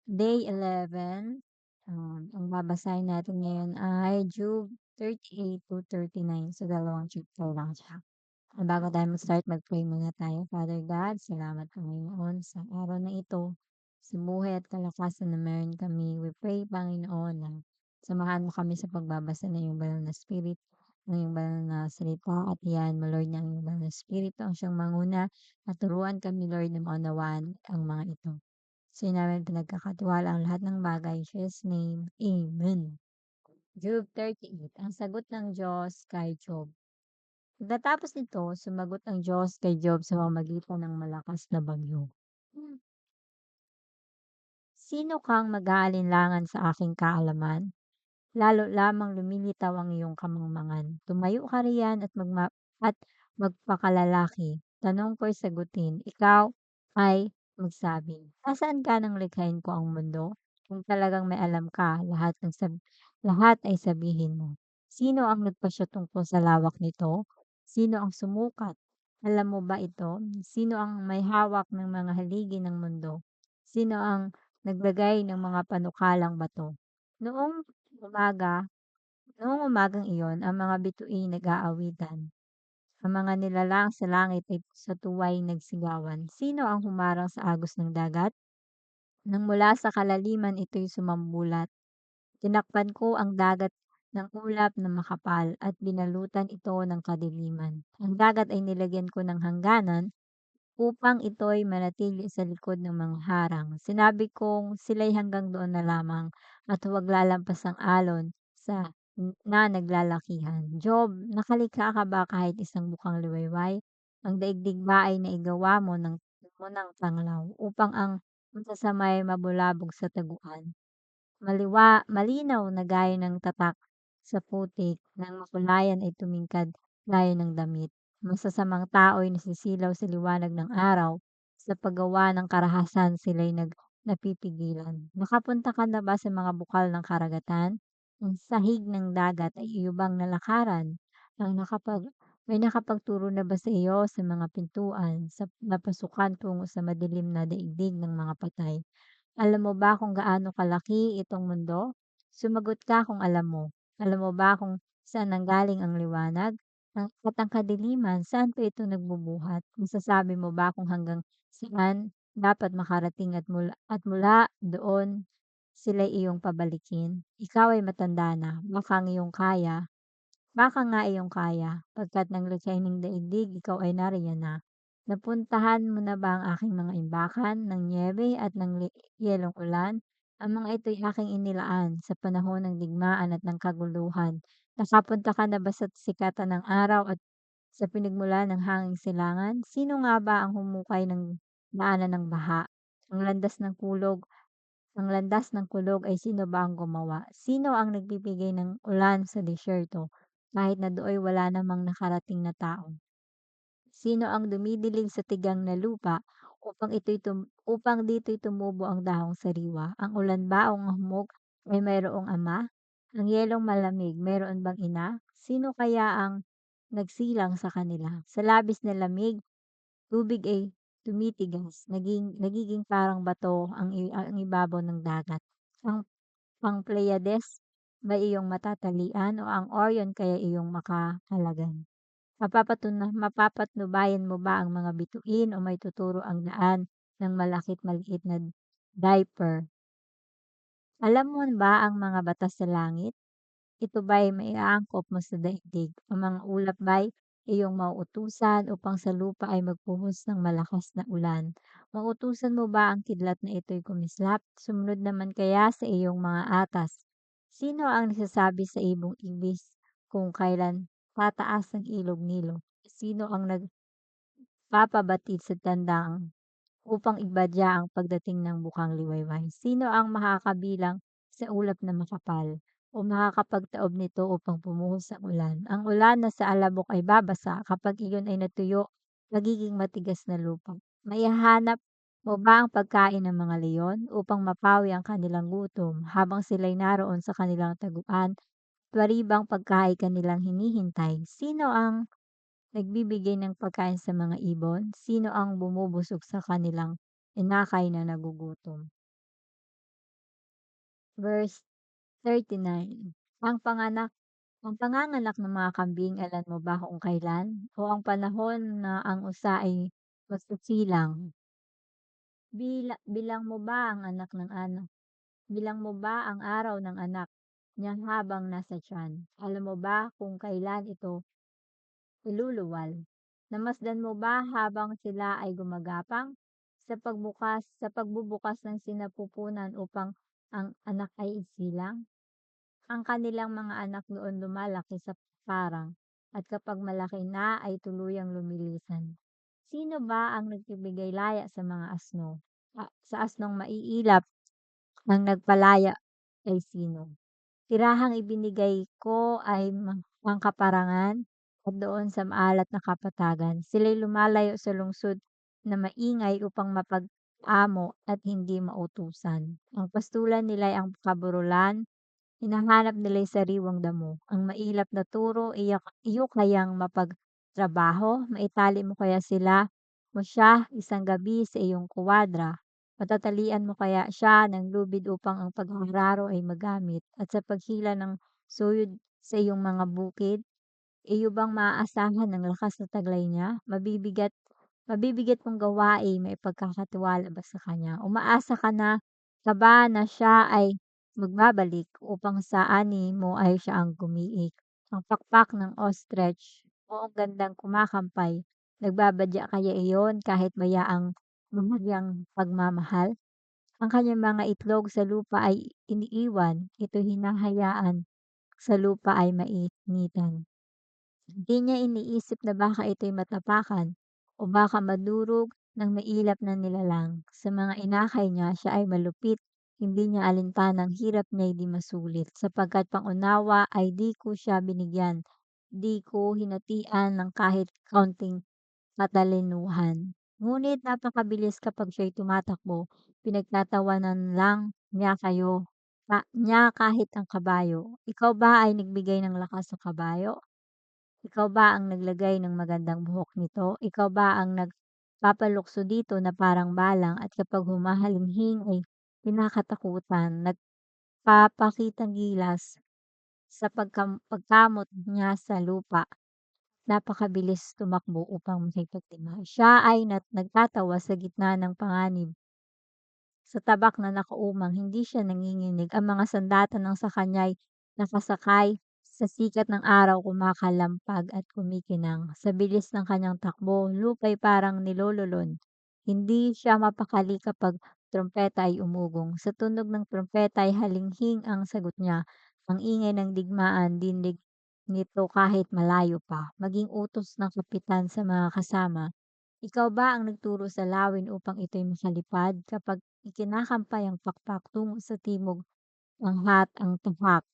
Day 11, ang babasahin natin ngayon ay Job 38 to 39. So, dalawang chapter lang siya. Bago tayo mag-start, mag-pray muna tayo. Father God, salamat Panginoon sa araw na ito, sa buhay at kalakasan na meron kami. We pray, Panginoon, na samahan mo kami sa pagbabasa ng iyong banal na spirit, ng iyong banal na salita, at yan mo, Lord, ng iyong banal na spirit ang siyang manguna, at turuan kami, Lord, na maunawaan ang mga ito. Sa'yo namin pinagkakatiwala ang lahat ng bagay. In Jesus' name, Amen. Job 38, ang sagot ng Diyos kay Job. Pagkatapos nito, sumagot ang Diyos kay Job sa pamamagitan ng malakas na bagyo. Sino kang mag-aalinlangan sa aking kaalaman? Lalo lamang lumilitaw ang iyong kamangmangan. Tumayo ka riyan at magpakalalaki. Tanong ko'y sagutin. Ikaw ay magsabi. Nasaan ka nang likhain ko ang mundo? Kung talagang may alam ka, lahat ay sabihin mo. Sino ang nagpasya tungkol sa lawak nito? Sino ang sumukat? Alam mo ba ito? Sino ang may hawak ng mga haligi ng mundo? Sino ang naglagay ng mga panukalang bato? Noong umaga Noong umagang iyon, ang mga bituin nag-aawitan. Ang mga nilalang sa langit ay sa tuway nagsigawan. Sino ang humarang sa agos ng dagat? Nang mula sa kalaliman ito'y sumambulat. Tinakpan ko ang dagat ng ulap na makapal at binalutan ito ng kadiliman. Ang dagat ay nilagyan ko ng hangganan upang ito'y manatili sa likod ng mga harang. Sinabi kong sila'y hanggang doon na lamang at huwag lalampas ang alon na naglalakihan. Job, nakalikha ka ba kahit isang bukang liwayway? Ang daigdig ba ay naigawa mo ng tanglaw upang ang masasamay mabulabog sa taguan? Malinaw na gaya ng tatak sa putik, ng makulayan ay tumingkad gaya ng damit. Masasamang tao'y nasisilaw sa liwanag ng araw, sa paggawa ng karahasan sila'y napipigilan. Nakapunta ka na ba sa mga bukal ng karagatan? Ang sahig ng dagat ay iyo bang nalakaran? Ang may nakapagturo na ba sa iyo sa mga pintuan, sa napasukan tungo sa madilim na daigdig ng mga patay? Alam mo ba kung gaano kalaki itong mundo? Sumagot ka kung alam mo. Alam mo ba kung saan nanggaling ang liwanag? At ang kadiliman, saan pa ito nagbubuhat? Masasabi mo ba kung hanggang saan dapat makarating at mula doon sila iyong pabalikin? Ikaw ay matanda na, baka nga iyong kaya, pagkat ng likhain ng daigdig, ikaw ay nariyan na. Napuntahan mo na ba ang aking mga imbakan ng niyebe at ng yelong ulan? Ang mga ito'y aking inilaan sa panahon ng digmaan at ng kaguluhan. Nakapunta ka na ba sa sikatan ng araw at sa pinagmulan ng hanging silangan? Sino nga ba ang humukay ng daanan ng baha? Ang landas ng kulog ang landas ng kulog ay sino ba ang gumawa? Sino ang nagbibigay ng ulan sa disyerto kahit na dooy wala namang nakarating na tao? Sino ang dumidilig sa tigang na lupa upang dito'y tumubo ang dahong sariwa? Ang ulan ba o ang hamog ay mayroong ama? Ang yelong malamig, mayroon bang ina? Sino kaya ang nagsilang sa kanila? Sa labis na lamig, tubig ay tumitigas, nagiging parang bato ang ibabaw ng dagat. Ang Pleiades ba iyong matatalian o ang Orion kaya iyong makahalagan? Mapapatnubayan mo ba ang mga bituin o maituturo ang daan ng malakit maliit na diaper? Alam mo ba ang mga batas sa langit? Ito ba'y maiaangkop mo sa daigdig? Ang mga ulap ba'y iyong mauutusan upang sa lupa ay magpuhos ng malakas na ulan? Mauutusan mo ba ang kidlat na ito'y kumislap? Sumunod naman kaya sa iyong mga atas? Sino ang nagsasabi sa ibong ibis kung kailan tataas ang ilog Nilo? Sino ang nagpapabatid sa tandang upang ibadya ang pagdating ng bukang liwayway? Sino ang makakabilang sa ulap na makapal o makakapagtaob nito upang pumuhos ang ulan? Ang ulan na sa alabok ay babasa kapag iyon ay natuyo, magiging matigas na lupa. Maihahanap mo ba ang pagkain ng mga leon upang mapawi ang kanilang gutom habang sila'y naroon sa kanilang taguan? Paribang pagkain kanilang hinihintay. Sino ang nagbibigay ng pagkain sa mga ibon? Sino ang bumubusog sa kanilang inakay na nagugutom? Verse 39. Ang panganganak ng mga kambing, alam mo ba kung kailan? O ang panahon na ang usa ay magsisilang? Bilang mo ba ang anak ng anak? Bilang mo ba ang araw ng anak niya habang nasa tiyan? Alam mo ba kung kailan ito iluluwal? Namasdan mo ba habang sila ay gumagapang sa pagbubukas ng sinapupunan upang ang anak ay isilang? Ang kanilang mga anak noon lumalaki sa parang at kapag malaki na ay tuluyang lumilisan. Sino ba ang nagbibigay laya sa mga asno? Sa asnong maiilap ang nagpalaya ay sino? Tirahang ibinigay ko ay pangkaparangan at doon sa maalat na kapatagan. Sila'y lumalayo sa lungsod na maingay upang mapag-amo at hindi mautusan. Ang pastulan nila'y ang kaburulan. Hinahanap nila'y sariwang damo. Ang mailap na turo, iyo kayang mapagtrabaho? Maitali mo kaya sila mo siya isang gabi sa iyong kuwadra? Patatalian mo kaya siya ng lubid upang ang paghararo ay magamit at sa paghila ng suyod sa iyong mga bukid? Iyo bang maaasahan ng lakas na taglay niya? Mabibigat mong gawain, may pagkakatiwala ba sa kanya? Umaasa ka ba na siya ay magbabalik upang sa ani mo ay siya ang gumiik? Ang pakpak ng ostrich o ang gandang kumakampay, nagbabadya kaya iyon kahit bayaang mahagyang pagmamahal? Ang kanyang mga itlog sa lupa ay iniiwan, ito hinahayaan sa lupa ay mainitan. Di niya iniisip na baka ito'y matapakan o baka madurog ng mailap na nilalang. Sa mga inakay niya, siya ay malupit, hindi niya alintanang hirap niya'y di masulit. Sapagkat pangunawa ay di ko siya binigyan, di ko hinatian ng kahit kaunting katalinuhan. Ngunit napakabilis kapag siya'y tumatakbo, pinagtatawanan lang niya kahit ang kabayo. Ikaw ba ay nagbigay ng lakas sa kabayo? Ikaw ba ang naglagay ng magandang buhok nito? Ikaw ba ang nagpapalukso dito na parang balang at kapag humahalinghing ay kinakatakutan, nagpapakitang gilas sa pagkamot niya sa lupa, napakabilis tumakbo upang makipagtimah. Siya ay nagtatawa sa gitna ng panganib sa tabak na nakaumang, hindi siya nanginginig. Ang mga sandata ng sa kanya'y nakasakay sa sikat ng araw kumakalampag at kumikinang. Sa bilis ng kanyang takbo, lupa'y parang nilololon. Hindi siya mapakali kapag trompeta ay umugong. Sa tunog ng trompeta ay halinghing ang sagot niya. Ang ingay ng digmaan, dinig nito kahit malayo pa. Maging utos ng kapitan sa mga kasama. Ikaw ba ang nagturo sa lawin upang ito'y makalipad kapag ikinakampay ang pakpak tungo sa timog ang tuhak?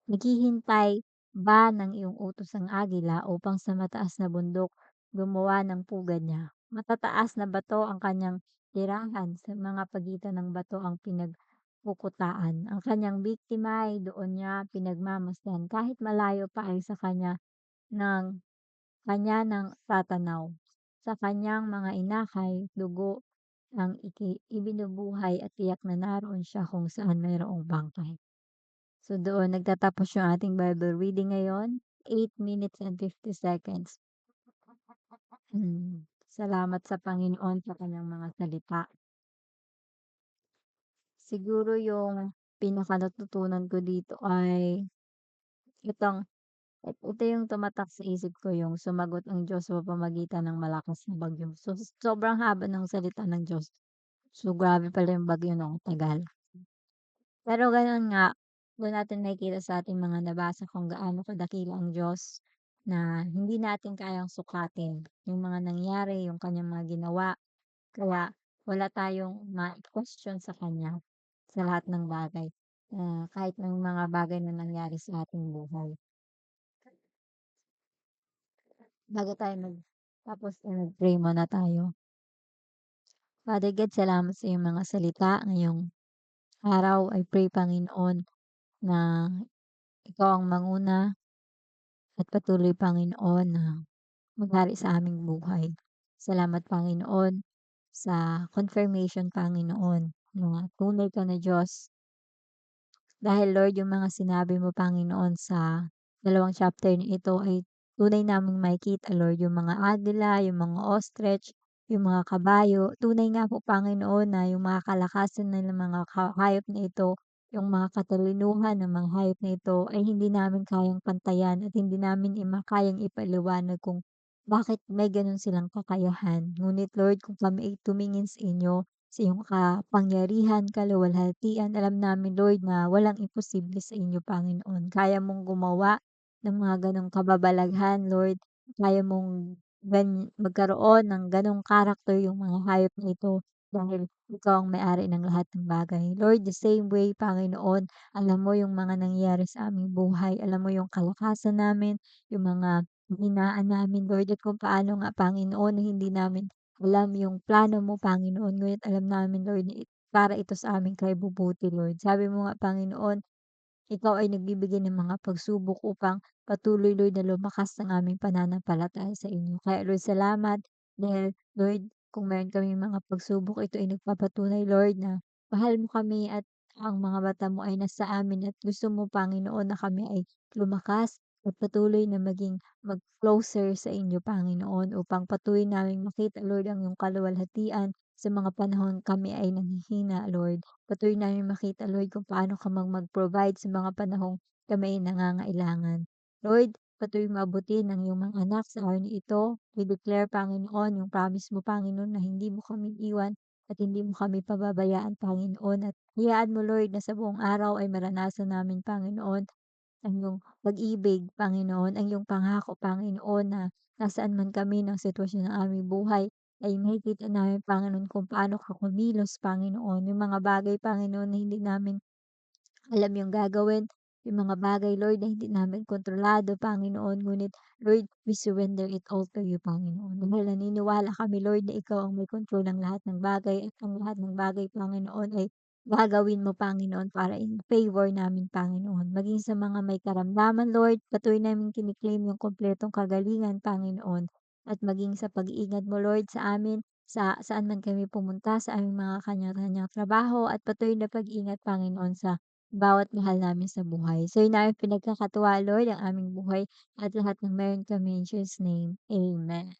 Naghihintay ba ng iyong utos ang agila upang sa mataas na bundok gumawa ng pugad niya? Matataas na bato ang kanyang tirahan, sa mga pagitan ng bato ang pinagkukutaan. Ang kanyang biktima ay doon niya pinagmamasdan kahit malayo pa ay ng kanya ng tatanaw. Sa kanyang mga inakay, dugo ang ibinubuhay at tiyak na naroon siya kung saan mayroong bangkay. So doon nagtatapos yung ating Bible reading ngayon, 8 minutes and 50 seconds. Salamat sa Panginoon sa kanyang mga salita. Siguro yung pinakanatutunan ko dito ay itong ito yung tumatak sa isip ko, yung sumagot ang Diyos sa pamamagitan ng malakas na bagyo. So sobrang haba ng salita ng Diyos. So grabe pala yung bagyo 'no, tagal. Pero gano'n nga, do'n natin makikita sa ating mga nabasa kung gaano kadakila ang Diyos na hindi natin kayang sukatin yung mga nangyari, yung kanyang mga ginawa. Kaya wala tayong mai-question sa kanya sa lahat ng bagay, kahit ng mga bagay na nangyari sa ating buhay. Bago tayo tapos mag-pray muna tayo. Father God, salamat sa iyong mga salita ngayong araw. I pray, Panginoon, na ikaw ang manguna at patuloy, Panginoon, na maghari sa aming buhay. Salamat, Panginoon, sa confirmation, Panginoon, na tunay ka na Diyos Dahil Lord yung mga sinabi mo Panginoon sa dalawang chapter na ito ay tunay naming makikita Lord, yung mga agila, yung mga ostrich, yung mga kabayo. Tunay nga po Panginoon na yung mga kalakasan ng mga hayop na ito, yung mga katalinuhan ng mga hayop na ito ay hindi namin kayang pantayan at hindi namin kayang ipaliwanag kung bakit may gano'n silang kakayahan. Ngunit Lord, kung kami ay tumingin sa inyo, sa iyong kapangyarihan, kaluwalhatian, alam namin Lord na walang imposible sa inyo, Panginoon. Kaya mong gumawa ng mga gano'ng kababalaghan, Lord. Kaya mong magkaroon ng gano'ng character yung mga hayop na ito dahil ikaw ang may-ari ng lahat ng bagay. Lord, the same way, Panginoon, alam mo yung mga nangyayari sa aming buhay. Alam mo yung kalakasan namin, yung mga hinaan namin, Lord, at kung paano nga, Panginoon, na hindi namin alam yung plano mo, Panginoon. Ngunit alam namin, Lord, na para ito sa aming kaibubuti, Lord. Sabi mo nga, Panginoon, ikaw ay nagbibigay ng mga pagsubok upang patuloy, Lord, na lumakas ang aming pananampalataya sa inyo. Kaya, Lord, salamat dahil, Lord, kung meron kaming mga pagsubok, ito ay nagpapatunay, Lord, na mahal mo kami at ang mga mata mo ay nasa amin at gusto mo, Panginoon, na kami ay lumakas at patuloy na mag-closer sa inyo, Panginoon, upang patuloy naming makita, Lord, ang iyong kaluwalhatian sa mga panahon kami ay nanghihina, Lord. Patuloy namin makita, Lord, kung paano ka mag-provide sa mga panahong kami ay nangangailangan. Lord, patuloy mo abutin ang iyong mga anak sa araw na ito. We declare, Panginoon, yung promise mo, Panginoon, na hindi mo kami iwan at hindi mo kami pababayaan, Panginoon. At hayaan mo, Lord, na sa buong araw ay maranasan namin, Panginoon, ang iyong pag-ibig, Panginoon, ang iyong pangako, Panginoon, na nasaan man kami ng sitwasyon ng aming buhay, ay makikita namin, Panginoon, kung paano ka kumilos, Panginoon. Yung mga bagay, Panginoon, na hindi namin alam yung gagawin, yung mga bagay, Lord, na hindi namin kontrolado, Panginoon. Ngunit, Lord, we surrender it all to you, Panginoon. Dahil naniniwala kami, Lord, na ikaw ang may control ng lahat ng bagay at ang lahat ng bagay, Panginoon, ay gagawin mo, Panginoon, para in favor namin, Panginoon. Maging sa mga may karamdaman, Lord, patuloy namin kiniklaim yung kumpletong kagalingan, Panginoon. At maging sa pag-iingat mo, Lord, sa amin, sa saan man kami pumunta, sa aming mga kanya-kanyang trabaho, at patuloy na pag-iingat, Panginoon, sa bawat mahal namin sa buhay. Sa'yo namin pinagkakatuwa, Lord, ang aming buhay at lahat ng meron kami in Jesus' name. Amen.